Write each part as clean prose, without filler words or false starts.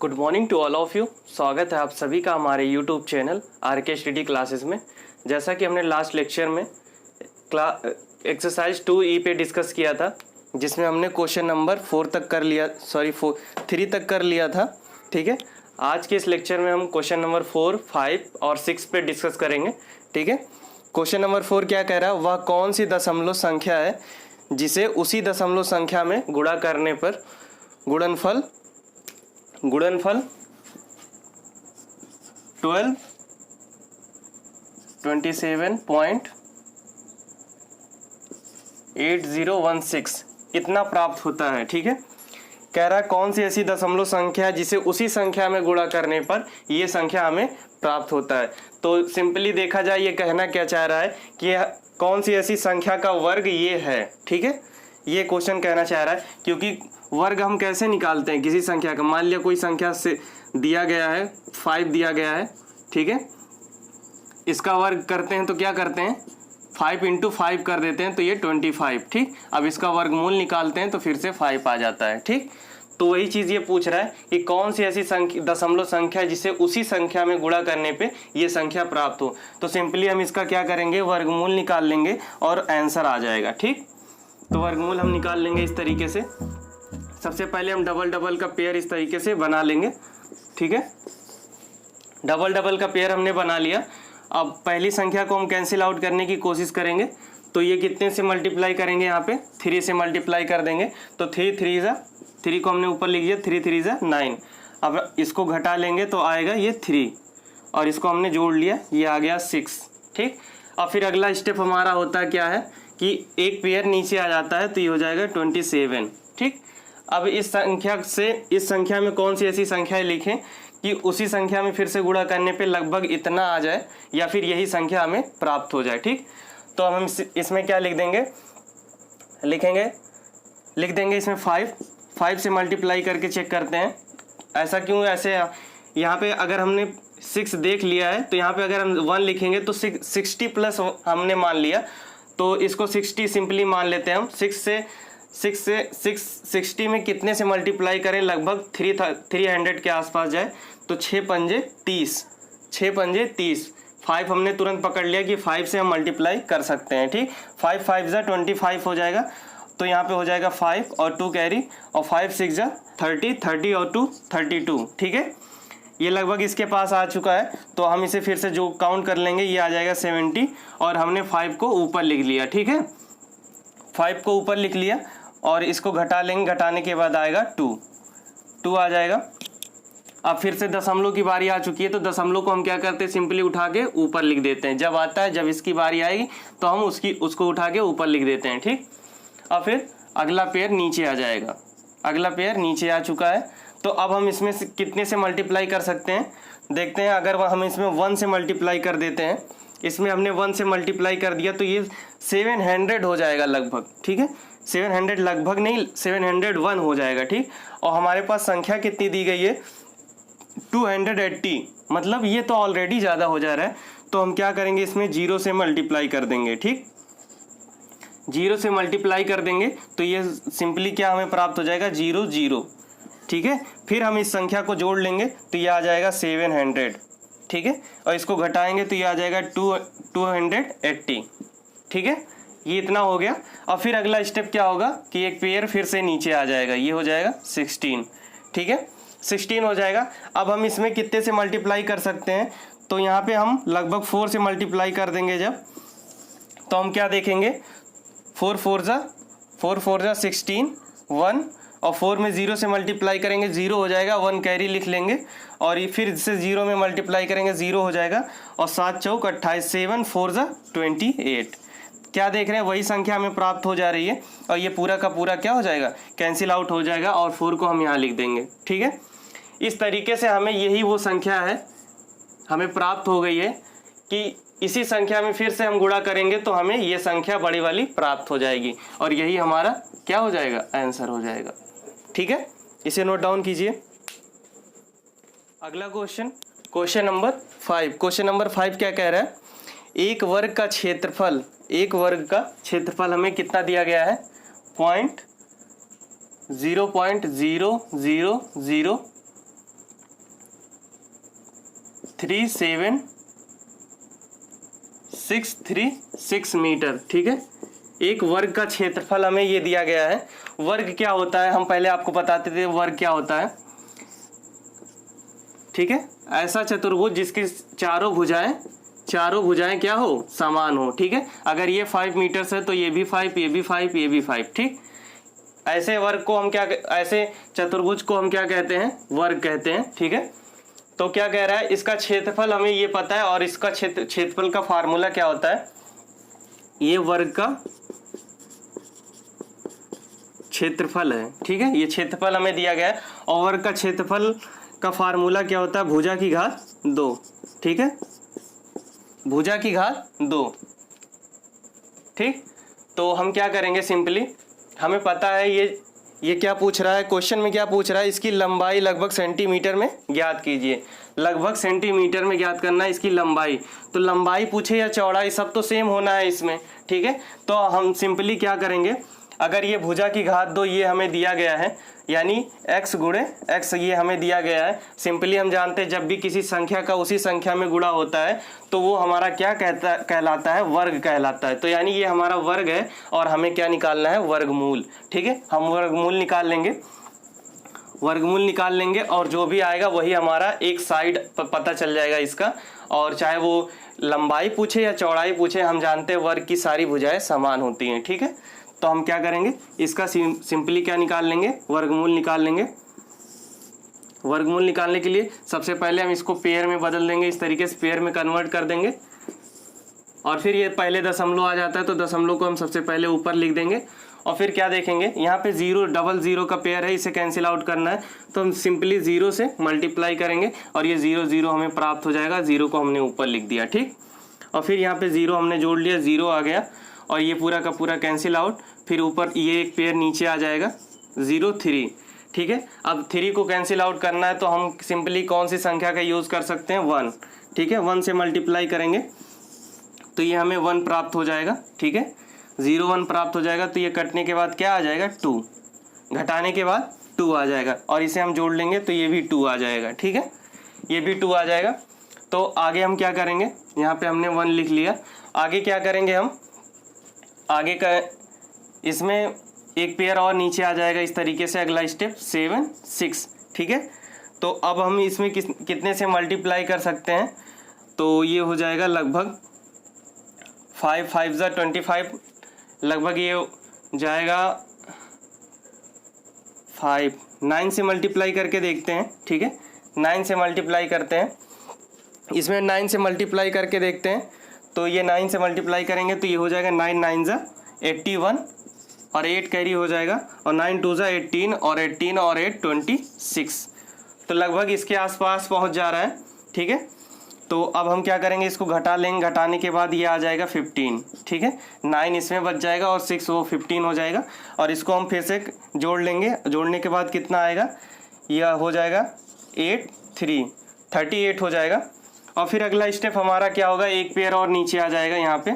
Good morning to all of you. स्वागत है आप सभी का हमारे YouTube channel RK study classes में। जैसा कि हमने लास्ट लेक्चर में एक्सरसाइज 2E पे डिस्कस किया था, जिसमें हमने क्वेश्चन नंबर 3 तक कर लिया था। ठीक है, आज के इस लेक्चर में हम क्वेश्चन नंबर 4, 5 और 6 पे डिस्कस करेंगे। ठीक है, क्वेश्चन नंबर 4 क्या कह रहा है, वह कौन सी दशमलव संख्या है जिसे उसी दशमलव संख्या में गुणा करने पर गुणनफल 27.8016 इतना प्राप्त होता है। ठीक है, कह रहा है कौन सी ऐसी दशमलव संख्या है जिसे उसी संख्या में गुणा करने पर ये संख्या हमें प्राप्त होता है। तो सिंपली देखा जाए ये कहना क्या चाह रहा है कि कौन सी ऐसी संख्या का वर्ग ये है। ठीक है, ये क्वेश्चन कहना चाह रहा है, क्योंकि वर्ग हम कैसे निकालते हैं किसी संख्या का। मान लिया कोई संख्या से दिया गया है 5 दिया गया है, ठीक है, इसका वर्ग करते हैं तो क्या करते हैं 5 × 5 कर देते हैं तो ये 25। ठीक, अब इसका वर्गमूल निकालते हैं तो फिर से 5 आ जाता है। ठीक, तो वही चीज़ ये पूछ रहा है कि कौन सी ऐसी दशमलव संख्या है जिसे उसी संख्या में गुणा करने पे ये संख्या प्राप्त हो। तो सिंपली हम इसका क्या करेंगे, वर्गमूल निकाल लेंगे और आंसर आ जाएगा। ठीक, तो वर्गमूल हम निकाल लेंगे इस तरीके से। सबसे पहले हम डबल का पेयर इस तरीके से बना लेंगे। ठीक है, डबल का पेयर हमने बना लिया। अब पहली संख्या को हम कैंसिल आउट करने की कोशिश करेंगे, तो ये कितने से मल्टीप्लाई करेंगे, यहाँ पे 3 से मल्टीप्लाई कर देंगे। तो 3 को हमने ऊपर लिख दिया, 3 × 9। अब इसको घटा लेंगे तो आएगा ये 3 और इसको हमने जोड़ लिया, ये आ गया 6। ठीक, अब फिर अगला स्टेप हमारा होता है क्या है कि एक पेयर नीचे आ जाता है तो ये हो जाएगा 27। ठीक, अब इस संख्या से इस संख्या में कौन सी ऐसी संख्या लिखें कि उसी संख्या में फिर से गुणा करने पे लगभग इतना आ जाए या फिर यही संख्या हमें प्राप्त हो जाए। ठीक, तो हम इसमें क्या लिख देंगे इसमें 5 से मल्टीप्लाई करके चेक करते हैं। ऐसा क्यों, ऐसे यहाँ पे अगर हमने 6 देख लिया है तो यहाँ पे अगर हम 1 लिखेंगे तो 60 प्लस हमने मान लिया, तो इसको 60 सिंपली मान लेते हैं हम। 60 में कितने से मल्टीप्लाई करें, लगभग 300 के आसपास जाए तो 6 पंजे 30। 5 हमने तुरंत पकड़ लिया कि 5 से हम मल्टीप्लाई कर सकते हैं। ठीक, 5 5 जा 25 हो जाएगा, तो यहाँ पे हो जाएगा 5 और 2 कैरी, और 5 6 जा 30 और 2 32। ठीक है, ये लगभग इसके पास आ चुका है, तो हम इसे फिर से जो काउंट कर लेंगे ये आ जाएगा 70 और हमने 5 को ऊपर लिख लिया। ठीक है, 5 को ऊपर लिख लिया और इसको घटा लेंगे, घटाने के बाद आएगा 2 आ जाएगा। अब फिर से दशमलव की बारी आ चुकी है, तो दशमलव को हम क्या करते हैं, सिंपली उठा के ऊपर लिख देते हैं। जब आता है, जब इसकी बारी आएगी तो हम उसको उठा के ऊपर लिख देते हैं। ठीक, अब फिर अगला पेयर नीचे आ जाएगा। अगला पेयर नीचे आ चुका है, तो अब हम इसमें से कितने से मल्टीप्लाई कर सकते हैं, देखते हैं। अगर हम इसमें 1 से मल्टीप्लाई कर देते हैं, इसमें हमने 1 से मल्टीप्लाई कर दिया तो ये 700 हो जाएगा लगभग। ठीक है, 700 लगभग नहीं, 701 हो जाएगा। ठीक, और हमारे पास संख्या कितनी दी गई है, 280, मतलब ये तो ऑलरेडी ज़्यादा हो जा रहा है। तो हम क्या करेंगे, इसमें 0 से मल्टीप्लाई कर देंगे। ठीक, 0 से मल्टीप्लाई कर देंगे तो ये सिंपली क्या हमें प्राप्त हो जाएगा, 0 0। ठीक है, फिर हम इस संख्या को जोड़ लेंगे तो ये आ जाएगा 700। ठीक है, और इसको घटाएंगे तो ये आ जाएगा 280। ठीक है, ये इतना हो गया। और फिर अगला स्टेप क्या होगा कि एक पेयर फिर से नीचे आ जाएगा, ये हो जाएगा 16। ठीक है, 16 हो जाएगा। अब हम इसमें कितने से मल्टीप्लाई कर सकते हैं, तो यहाँ पे हम लगभग 4 से मल्टीप्लाई कर देंगे जब, तो हम क्या देखेंगे, 4 4 जा 16, 1 और 4 में 0 से मल्टीप्लाई करेंगे 0 हो जाएगा, 1 कैरी लिख लेंगे और ये फिर से 0 में मल्टीप्लाई करेंगे 0 हो जाएगा, और 7 चौक 28, 7 4 जा 28। क्या देख रहे हैं, वही संख्या हमें प्राप्त हो जा रही है और ये पूरा का पूरा क्या हो जाएगा, कैंसिल आउट हो जाएगा और 4 को हम यहाँ लिख देंगे। ठीक है, इस तरीके से हमें यही वो संख्या है हमें प्राप्त हो गई है कि इसी संख्या में फिर से हम गुणा करेंगे तो हमें ये संख्या बड़ी वाली प्राप्त हो जाएगी और यही हमारा क्या हो जाएगा, आंसर हो जाएगा। ठीक है, इसे नोट डाउन कीजिए। अगला क्वेश्चन नंबर 5 क्या कह रहा है, एक वर्ग का क्षेत्रफल हमें कितना दिया गया है, 0.0000 3736 मीटर, ठीक है। एक वर्ग का क्षेत्रफल हमें ये दिया गया है। वर्ग क्या होता है, हम पहले आपको बताते थे वर्ग क्या होता है, ठीक है। ऐसा चतुर्भुज जिसकी चारों भुजाएं क्या हो, समान हो, ठीक है। अगर ये 5 मीटर है तो ये भी 5, ये भी 5, ये भी 5, ठीक। ऐसे वर्ग को हम क्या, ऐसे चतुर्भुज को हम क्या कहते हैं, वर्ग कहते हैं, ठीक है। तो क्या कह रहा है, इसका क्षेत्रफल हमें ये पता है और इसका क्षेत्रफल का फार्मूला क्या होता है, ये वर्ग का क्षेत्रफल है, ठीक है। ये क्षेत्रफल हमें दिया गया है और वर्ग का क्षेत्रफल का फार्मूला क्या होता है, भुजा की घात 2, ठीक है, भुजा की घात 2, ठीक। तो हम क्या करेंगे, सिंपली हमें पता है ये क्या पूछ रहा है, क्वेश्चन में क्या पूछ रहा है, इसकी लंबाई लगभग सेंटीमीटर में ज्ञात कीजिए। लगभग सेंटीमीटर में ज्ञात करना है इसकी लंबाई। तो लंबाई पूछे या चौड़ाई, सब तो सेम होना है इसमें, ठीक है। तो हम सिंपली क्या करेंगे, अगर ये भुजा की घात 2 ये हमें दिया गया है, यानी x गुणे x ये हमें दिया गया है। सिंपली हम जानते हैं जब भी किसी संख्या का उसी संख्या में गुणा होता है तो वो हमारा क्या कहलाता है, वर्ग कहलाता है। तो यानी ये हमारा वर्ग है और हमें क्या निकालना है, वर्गमूल, ठीक है। हम वर्गमूल निकाल लेंगे और जो भी आएगा वही हमारा एक साइड पता चल जाएगा इसका। और चाहे वो लंबाई पूछे या चौड़ाई पूछे, हम जानते हैं वर्ग की सारी भुजाएं समान होती हैं, ठीक है। तो हम क्या करेंगे, इसका सिंपली क्या निकाल लेंगे, वर्गमूल निकाल लेंगे। वर्गमूल निकालने के लिए सबसे पहले हम इसको पेयर में बदल देंगे, इस तरीके से पेयर में कन्वर्ट कर देंगे। और फिर ये पहले दशमलव आ जाता है तो दशमलव को हम सबसे पहले ऊपर लिख देंगे। और फिर क्या देखेंगे, यहाँ पे 0 डबल 0 का पेयर है, इसे कैंसिल आउट करना है तो हम सिंपली 0 से मल्टीप्लाई करेंगे और ये 0 0 हमें प्राप्त हो जाएगा। 0 को हमने ऊपर लिख दिया, ठीक। और फिर यहाँ पे 0 हमने जोड़ लिया, 0 आ गया और ये पूरा का पूरा कैंसिल आउट। फिर ऊपर ये एक पेयर नीचे आ जाएगा 0 3, ठीक है। अब 3 को कैंसिल आउट करना है तो हम सिंपली कौन सी संख्या का यूज़ कर सकते हैं, 1, ठीक है। 1 से मल्टीप्लाई करेंगे तो ये हमें 1 प्राप्त हो जाएगा, ठीक है। 0 1 प्राप्त हो जाएगा तो ये कटने के बाद क्या आ जाएगा, 2, घटाने के बाद 2 आ जाएगा और इसे हम जोड़ लेंगे तो ये भी 2 आ जाएगा, ठीक है। ये भी 2 आ जाएगा। तो आगे हम क्या करेंगे, यहाँ पे हमने 1 लिख लिया। आगे क्या करेंगे हम, आगे का इसमें एक पेयर और नीचे आ जाएगा इस तरीके से। अगला स्टेप 7 6, ठीक है। तो अब हम इसमें कितने से मल्टीप्लाई कर सकते हैं, तो ये हो जाएगा लगभग 5 5 25, लगभग ये जाएगा 5 9 से मल्टीप्लाई करके देखते हैं, ठीक है। 9 से मल्टीप्लाई करते हैं, इसमें 9 से मल्टीप्लाई करके देखते हैं तो ये 9 से मल्टीप्लाई करेंगे तो ये हो जाएगा 9 9 81 और 8 कैरी हो जाएगा और 9 2 18 और 18 और 8 26। तो लगभग इसके आसपास पहुंच जा रहा है, ठीक है। तो अब हम क्या करेंगे, इसको घटा लेंगे, घटाने के बाद ये आ जाएगा 15, ठीक है। 9 इसमें बच जाएगा और 6 वो 15 हो जाएगा और इसको हम फिर से जोड़ लेंगे। जोड़ने के बाद कितना आएगा, यह हो जाएगा 8 3 38 हो जाएगा। और फिर अगला स्टेप हमारा क्या होगा, एक पेयर और नीचे आ जाएगा, यहाँ पे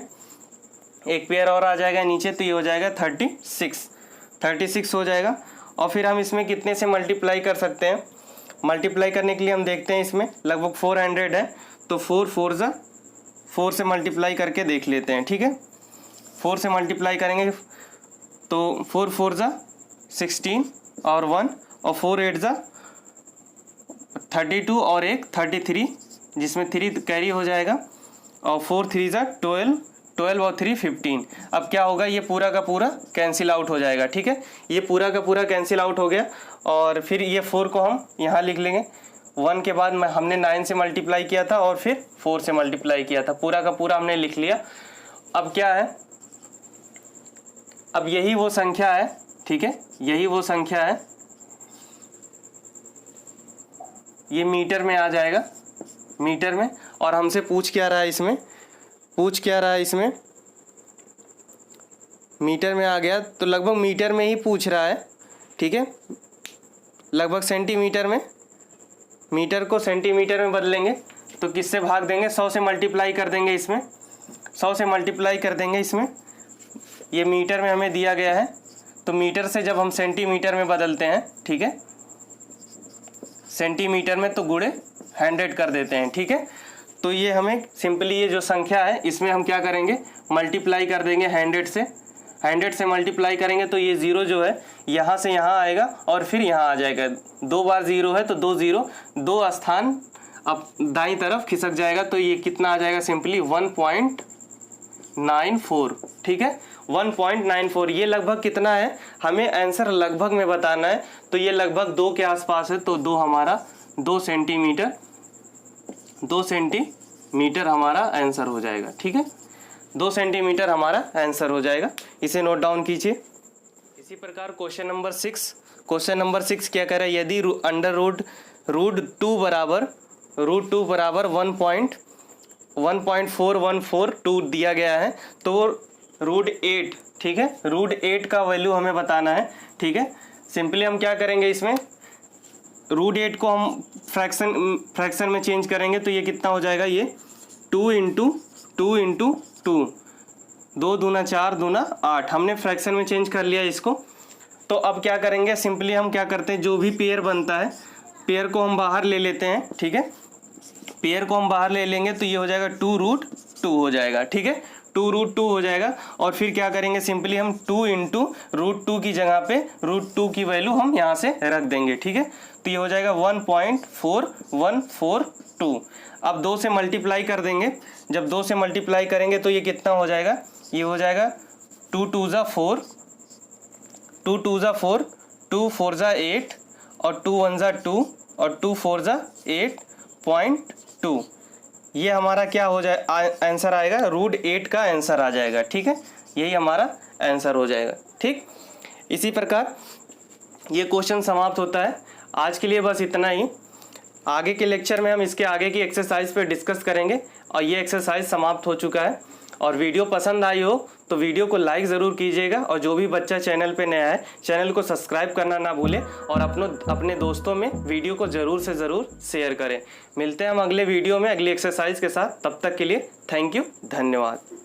एक पेयर और आ जाएगा नीचे तो ये हो जाएगा 36 हो जाएगा। और फिर हम इसमें कितने से मल्टीप्लाई कर सकते हैं, मल्टीप्लाई करने के लिए हम देखते हैं इसमें लगभग 400 है तो 4 से मल्टीप्लाई करके देख लेते हैं, ठीक है। 4 से मल्टीप्लाई करेंगे तो 4 4 16 और 1 और 4 8 32 और 1 33, जिसमें 3 कैरी हो जाएगा और 4 3 12 और 3 15। अब क्या होगा, ये पूरा का पूरा कैंसिल आउट हो जाएगा, ठीक है। ये पूरा का पूरा कैंसिल आउट हो गया और फिर ये 4 को हम यहाँ लिख लेंगे। 1 के बाद हमने 9 से मल्टीप्लाई किया था और फिर 4 से मल्टीप्लाई किया था, पूरा का पूरा हमने लिख लिया। अब क्या है, अब यही वो संख्या है, ठीक है, यही वो संख्या है, ये मीटर में आ जाएगा, मीटर में। और हमसे पूछ क्या रहा है इसमें, मीटर में आ गया तो लगभग मीटर में ही पूछ रहा है, ठीक है। लगभग सेंटीमीटर में, मीटर को सेंटीमीटर में बदलेंगे तो किससे भाग देंगे, 100 से मल्टीप्लाई कर देंगे इसमें, 100 से मल्टीप्लाई कर देंगे इसमें। ये मीटर में हमें दिया गया है तो मीटर से जब हम सेंटीमीटर में बदलते हैं, ठीक है, सेंटीमीटर में तो गुणे 100 कर देते हैं, ठीक है। तो ये हमें सिंपली ये जो संख्या है इसमें हम क्या करेंगे, मल्टीप्लाई कर देंगे 100 से। 100 से मल्टीप्लाई करेंगे तो ये 0 जो है यहाँ से यहाँ आएगा और फिर यहाँ आ जाएगा। 2 बार 0 है तो 2 0, 2 स्थान अब दाईं तरफ खिसक जाएगा। तो ये कितना आ जाएगा, सिंपली 1.94, ठीक है। 1.94 ये लगभग कितना है, हमें आंसर लगभग में बताना है। तो ये लगभग 2 के आसपास है। तो 2 हमारा 2 सेंटीमीटर हमारा आंसर हो जाएगा, ठीक है। 2 सेंटीमीटर हमारा आंसर हो जाएगा। इसे नोट डाउन कीजिए। इसी प्रकार क्वेश्चन नंबर 6 क्या कह रहा है, यदि अंडर रूट टू बराबर 1.4142 दिया गया है तो √8, ठीक है, √8 का वैल्यू हमें बताना है, ठीक है। सिंपली हम क्या करेंगे, इसमें √8 को हम फ्रैक्शन में चेंज करेंगे तो ये कितना हो जाएगा, ये 2 इंटू 2, 2 दूना 4 दूना 8, हमने फ्रैक्शन में चेंज कर लिया इसको। तो अब क्या करेंगे, सिंपली हम क्या करते हैं, जो भी पेयर बनता है पेयर को हम बाहर ले लेते हैं, ठीक है। पेयर को हम बाहर ले लेंगे तो ये हो जाएगा 2√2 हो जाएगा, ठीक है। 2√2 हो जाएगा और फिर क्या करेंगे, सिंपली हम 2 इंटू √2 की जगह पे √2 की वैल्यू हम यहाँ से रख देंगे, ठीक है। तो ये हो जाएगा 1.4142। अब 2 से मल्टीप्लाई कर देंगे। जब 2 से मल्टीप्लाई करेंगे तो ये कितना हो जाएगा, ये हो जाएगा 2 2 ज़ा 4, 2 2 ज़ा 4, 2 4 ज़ा 8 और 2 1 ज़ा 2 और 2 4 ज़ा 8.2। ये हमारा क्या हो जाए, आंसर आएगा, √8 का आंसर आ जाएगा, ठीक है। यही हमारा आंसर हो जाएगा, ठीक। इसी प्रकार ये क्वेश्चन समाप्त होता है। आज के लिए बस इतना ही। आगे के लेक्चर में हम इसके आगे की एक्सरसाइज पे डिस्कस करेंगे और ये एक्सरसाइज समाप्त हो चुका है। और वीडियो पसंद आई हो तो वीडियो को लाइक ज़रूर कीजिएगा और जो भी बच्चा चैनल पे नया है चैनल को सब्सक्राइब करना ना भूलें और अपने दोस्तों में वीडियो को ज़रूर से ज़रूर शेयर करें। मिलते हैं हम अगले वीडियो में अगली एक्सरसाइज के साथ। तब तक के लिए थैंक यू, धन्यवाद।